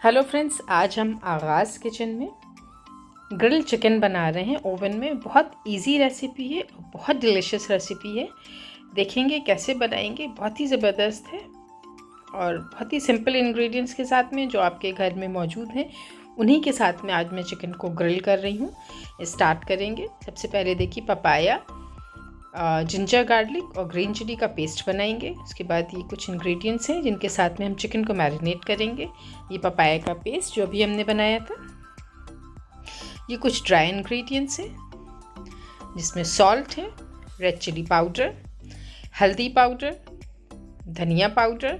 Hello friends, आज हम आगाज़ किचन में ग्रिल चिकन बना रहे हैं ओवन में। बहुत इजी रेसिपी है और बहुत डिलीशियस रेसिपी है। देखेंगे कैसे बनाएंगे। बहुत ही ज़बरदस्त है और बहुत ही सिंपल इंग्रेडिएंट्स के साथ में जो आपके घर में मौजूद हैं उन्हीं के साथ में आज मैं चिकन को ग्रिल कर रही हूँ। स्टार्ट करेंगे। सबसे पहले देखिए, पपाया, जिंजर गार्लिक और ग्रीन चिली का पेस्ट बनाएंगे। उसके बाद ये कुछ इंग्रेडिएंट्स हैं जिनके साथ में हम चिकन को मैरिनेट करेंगे। ये पपाया का पेस्ट जो अभी हमने बनाया था। ये कुछ ड्राई इंग्रेडिएंट्स हैं जिसमें सॉल्ट है, रेड चिली पाउडर, हल्दी पाउडर, धनिया पाउडर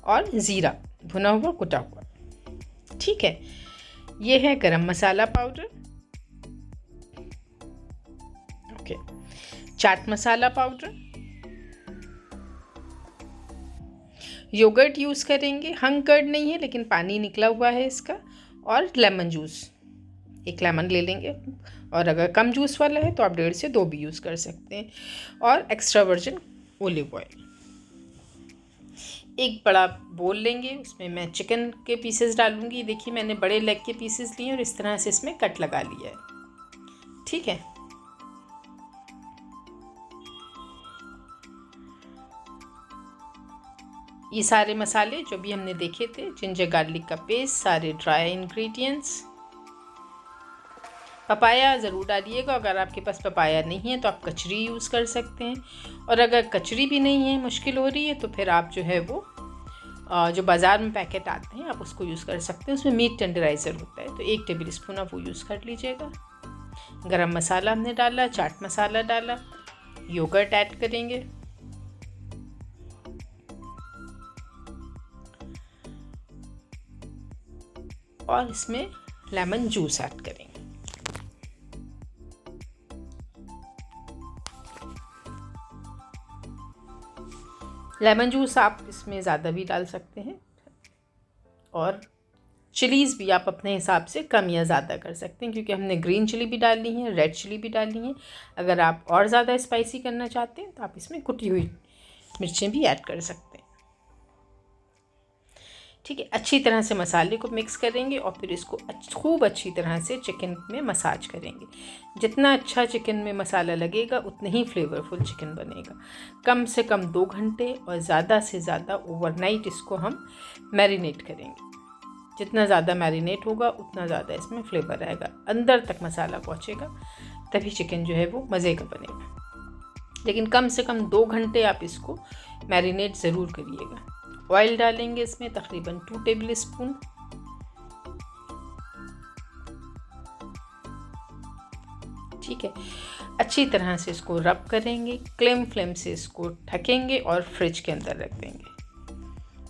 और ज़ीरा भुना हुआ कुटा हुआ। ठीक है, ये है garam masala powder, okay, chaat masala powder, yoghurt use करेंगे। हंग कर्ड नहीं है लेकिन पानी निकला हुआ है इसका, और लेमन जूस, एक लेमन ले लेंगे, और अगर कम जूस वाला है तो आप 1.5 से 2 भी यूज़ कर सकते हैं, और एक्स्ट्रा वर्जिन ओलिव ऑयल। एक बड़ा बोल लेंगे, उसमें मैं चिकन के पीसेस डालूंगी। देखिए, मैंने बड़े लेग के पीसेस लिए और इस तरह से इसमें कट लगा लिया है। ठीक है, ये सारे मसाले जो भी हमने देखे थे, जिंजर गार्लिक का पेस्ट, सारे ड्राई इंग्रेडिएंट्स। पपाया ज़रूर डालिएगा। अगर आपके पास पपाया नहीं है तो आप कचरी यूज़ कर सकते हैं, और अगर कचरी भी नहीं है, मुश्किल हो रही है, तो फिर आप जो है वो जो बाज़ार में पैकेट आते हैं आप उसको यूज़ कर सकते हैं। उसमें मीट टेंडराइज़र होता है, तो 1 टेबल स्पून आप वो यूज़ कर लीजिएगा। गरम मसाला हमने डाला, चाट मसाला डाला, योगर्ट ऐड करेंगे, और इसमें लेमन जूस ऐड करेंगे। लेमन जूस आप इसमें ज़्यादा भी डाल सकते हैं, और चिलीज़ भी आप अपने हिसाब से कम या ज़्यादा कर सकते हैं, क्योंकि हमने ग्रीन चिली भी डाली है, रेड चिली भी डाली है। अगर आप और ज़्यादा स्पाइसी करना चाहते हैं तो आप इसमें कुटी हुई मिर्चें भी ऐड कर सकते हैं। ठीक है, अच्छी तरह से मसाले को मिक्स करेंगे और फिर इसको खूब अच्छी तरह से चिकन में मसाज करेंगे। जितना अच्छा चिकन में मसाला लगेगा उतने ही फ्लेवरफुल चिकन बनेगा। कम से कम 2 घंटे और ज़्यादा से ज़्यादा ओवरनाइट इसको हम मैरिनेट करेंगे। जितना ज़्यादा मैरिनेट होगा उतना ज़्यादा इसमें फ्लेवर आएगा, अंदर तक मसाला पहुँचेगा, तभी चिकन जो है वो मज़े का बनेगा। लेकिन कम से कम 2 घंटे आप इसको मैरिनेट ज़रूर करिएगा। ऑयल डालेंगे इसमें तकरीबन 2 टेबल स्पून। ठीक है, अच्छी तरह से इसको रब करेंगे, क्लेम फ्लेम से इसको ढकेंगे और फ्रिज के अंदर रख देंगे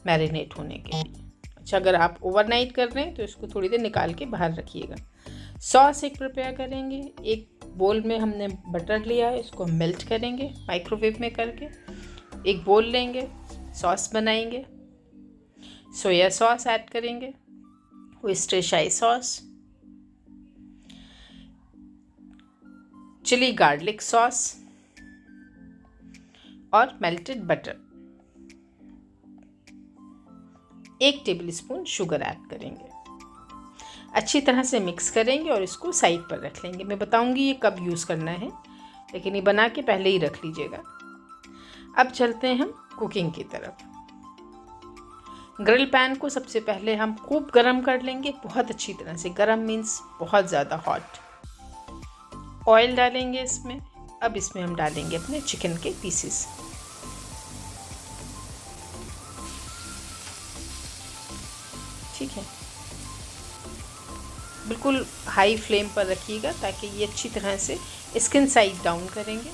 मैरिनेट होने के लिए। अच्छा, अगर आप ओवरनाइट कर रहे हैं तो इसको थोड़ी देर निकाल के बाहर रखिएगा। सॉस एक प्रिपेयर करेंगे। एक बोल में हमने बटर लिया है, इसको मेल्ट करेंगे माइक्रोवेव में करके। एक बोल लेंगे, सॉस बनाएंगे, सोया सॉस ऐड करेंगे, वर्सेस्टायर सॉस, चिली गार्लिक सॉस और melted butter. 1 table spoon sugar add करेंगे। अच्छी तरह से मिक्स करेंगे और इसको साइड पर रख लेंगे। मैं बताऊंगी ये कब यूज़ करना है, लेकिन ये बना के पहले ही रख लीजिएगा। अब चलते हैं हम कुकिंग की तरफ। ग्रिल पैन को सबसे पहले हम खूब गरम कर लेंगे, बहुत अच्छी तरह से। गरम मीन्स बहुत ज़्यादा हॉट। ऑयल डालेंगे इसमें। अब इसमें हम डालेंगे अपने चिकन के पीसेस। ठीक है, बिल्कुल हाई फ्लेम पर रखिएगा ताकि ये अच्छी तरह से स्किन साइड डाउन करेंगे,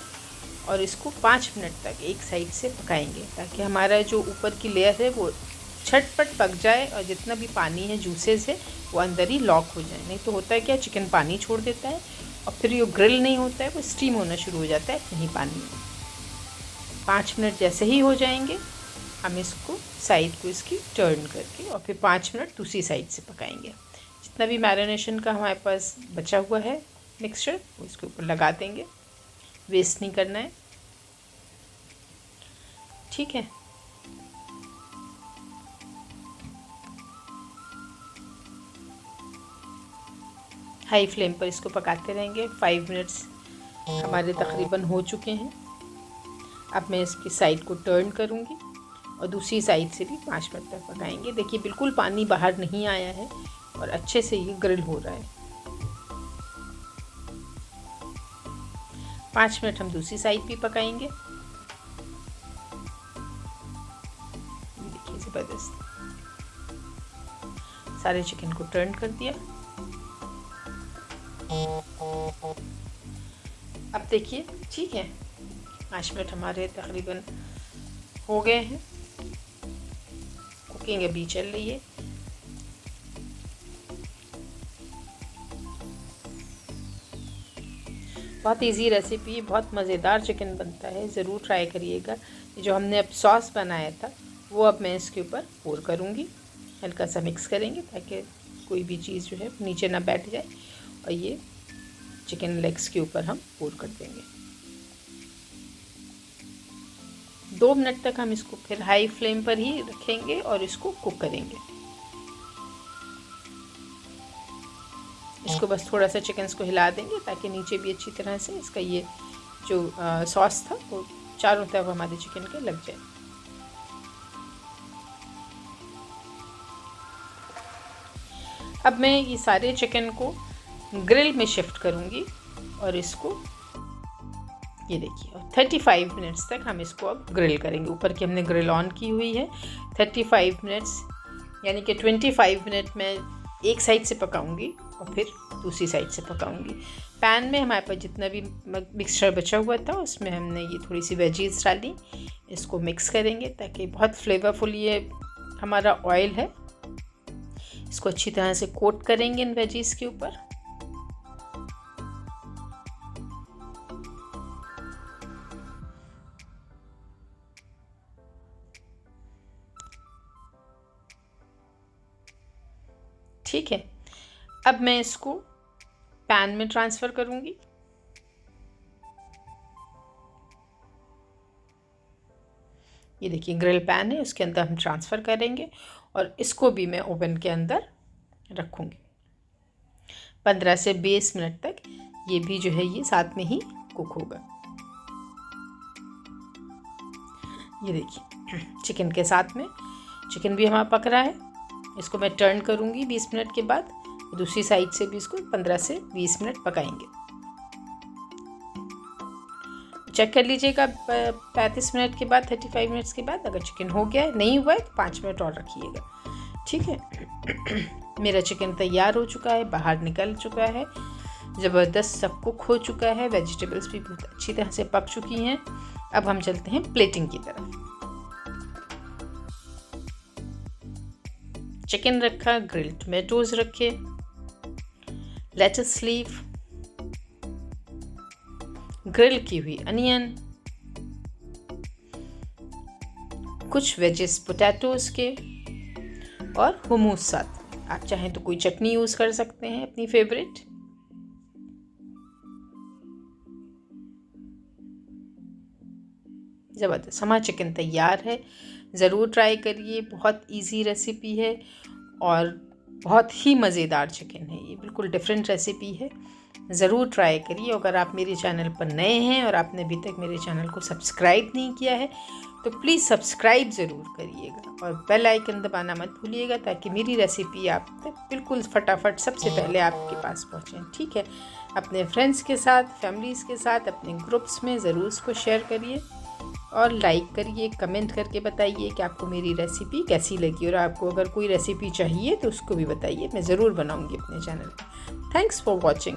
और इसको 5 मिनट तक एक साइड से पकाएंगे ताकि हमारा जो ऊपर की लेयर है वो झटपट पक जाए और जितना भी पानी है, जूसेस है, वो अंदर ही लॉक हो जाए। नहीं तो होता है क्या, चिकन पानी छोड़ देता है और फिर ये ग्रिल नहीं होता है, वो स्टीम होना शुरू हो जाता है कहीं पानी में। 5 मिनट जैसे ही हो जाएंगे हम इसको साइड को इसकी टर्न करके और फिर 5 मिनट दूसरी साइड से पकाएंगे। जितना भी मैरिनेशन का हमारे पास बचा हुआ है मिक्सचर, वो इसके ऊपर लगा देंगे, वेस्ट नहीं करना है। ठीक है, हाई फ्लेम पर इसको पकाते रहेंगे। 5 मिनट्स हमारे तकरीबन हो चुके हैं। अब मैं इसकी साइड को टर्न करूँगी और दूसरी साइड से भी 5 मिनट तक पकाएंगे। देखिए बिल्कुल पानी बाहर नहीं आया है और अच्छे से ये ग्रिल हो रहा है। 5 मिनट हम दूसरी साइड भी पकाएंगे। देखिए ज़बरदस्त, सारे चिकन को टर्न कर दिया। अब देखिए ठीक है, 5 मिनट हमारे तकरीबन हो गए हैं। कुकिंग अभी चल रही है। बहुत इजी रेसिपी है, बहुत मज़ेदार चिकन बनता है, ज़रूर ट्राई करिएगा। जो हमने अब सॉस बनाया था वो अब मैं इसके ऊपर पोर करूँगी। हल्का सा मिक्स करेंगे ताकि कोई भी चीज़ जो है नीचे ना बैठ जाए, और ये चिकन लेग्स के ऊपर हम पोर कर देंगे। 2 मिनट तक हम इसको फिर हाई फ्लेम पर ही रखेंगे और इसको कुक करेंगे। इसको बस थोड़ा सा चिकन को हिला देंगे ताकि नीचे भी अच्छी तरह से इसका ये जो सॉस था वो चारों तरफ हमारे चिकन के लग जाए। अब मैं ये सारे चिकन को ग्रिल में शिफ्ट करूँगी और इसको ये देखिए 35 मिनट्स तक हम इसको अब ग्रिल करेंगे। ऊपर की हमने ग्रिल ऑन की हुई है। 35 मिनट्स यानी कि 25 मिनट में एक साइड से पकाऊंगी और फिर दूसरी साइड से पकाऊंगी। पैन में हमारे पास जितना भी मिक्सचर बचा हुआ था उसमें हमने ये थोड़ी सी वेजीज डाली। इसको मिक्स करेंगे ताकि बहुत फ्लेवरफुल ये हमारा ऑयल है। इसको अच्छी तरह से कोट करेंगे इन वेजीज के ऊपर। ठीक है, अब मैं इसको पैन में ट्रांसफ़र करूँगी। ये देखिए ग्रिल पैन है, उसके अंदर हम ट्रांसफ़र करेंगे और इसको भी मैं ओवन के अंदर रखूँगी। 15 से 20 मिनट तक ये भी जो है ये साथ में ही कुक होगा। ये देखिए चिकन के साथ में चिकन भी हमारा पक रहा है। इसको मैं टर्न करूँगी 20 मिनट के बाद। दूसरी साइड से भी इसको 15 से 20 मिनट पकाएंगे। चेक कर लीजिएगा 35 मिनट के बाद, 35 मिनट्स के बाद। अगर चिकन हो गया है, नहीं हुआ है तो 5 मिनट और रखिएगा। ठीक है मेरा चिकन तैयार हो चुका है, बाहर निकल चुका है, ज़बरदस्त सब कुक हो चुका है। वेजिटेबल्स भी बहुत अच्छी तरह से पक चुकी हैं। अब हम चलते हैं प्लेटिंग की तरफ। चिकन रखा, ग्रिल्ड टोमेटोज रखे, लेटस लीफ, ग्रिल की हुई अनियन, कुछ वेजेस पोटैटोज के और हुमूस साथ। आप चाहें तो कोई चटनी यूज़ कर सकते हैं अपनी फेवरेट। ज़बरदस्त हमारा चिकन तैयार है, ज़रूर ट्राई करिए। बहुत इजी रेसिपी है और बहुत ही मज़ेदार चिकन है। ये बिल्कुल डिफरेंट रेसिपी है, ज़रूर ट्राई करिए। अगर आप मेरे चैनल पर नए हैं और आपने अभी तक मेरे चैनल को सब्सक्राइब नहीं किया है तो प्लीज़ सब्सक्राइब ज़रूर करिएगा और बेल आइकन दबाना मत भूलिएगा ताकि मेरी रेसिपी आप तक बिल्कुल फटाफट सबसे पहले आपके पास पहुँचे। ठीक है, अपने फ्रेंड्स के साथ, फैमिलीज़ के साथ, अपने ग्रुप्स में ज़रूर इसको शेयर करिए और लाइक करिए, कमेंट करके बताइए कि आपको मेरी रेसिपी कैसी लगी। और आपको अगर कोई रेसिपी चाहिए तो उसको भी बताइए, मैं ज़रूर बनाऊंगी अपने चैनल पर। Thanks for watching.